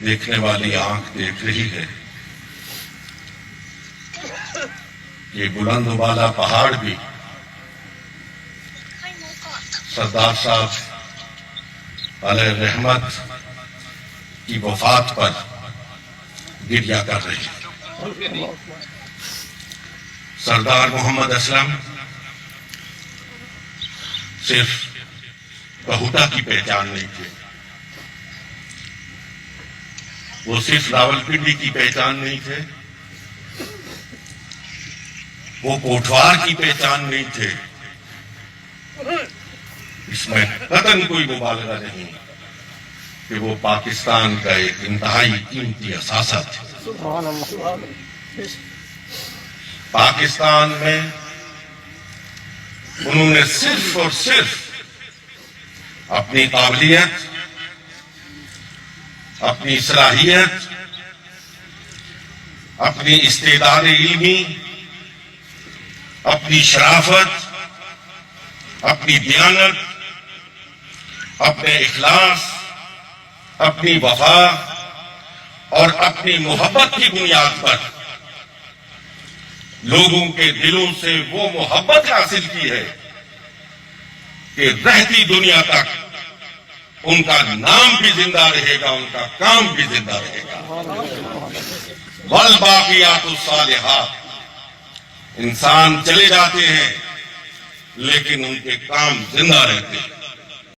دیکھنے والی آنکھ دیکھ رہی ہے، یہ بلند و بالا پہاڑ بھی سردار صاحب علیہ رحمت کی وفات پر گریہ کر رہے ہیں۔ سردار محمد اسلم صرف بہوٹا کی پہچان نہیں تھے، وہ صرف راولپنڈی کی پہچان نہیں تھے، وہ کوٹھوار کی پہچان نہیں تھے۔ اس میں قطعاً کوئی مبالغہ نہیں کہ وہ پاکستان کا ایک انتہائی قیمتی اثاثہ تھے۔ پاکستان میں انہوں نے صرف اور صرف اپنی قابلیت، اپنی صلاحیت، اپنی استعداد علمی، اپنی شرافت، اپنی دیانت، اپنے اخلاص، اپنی وفا اور اپنی محبت کی بنیاد پر لوگوں کے دلوں سے وہ محبت حاصل کی ہے کہ رہتی دنیا تک ان کا نام بھی زندہ رہے گا، ان کا کام بھی زندہ رہے گا۔ والباقیات الصالحات، انسان چلے جاتے ہیں لیکن ان کے کام زندہ رہتے ہیں۔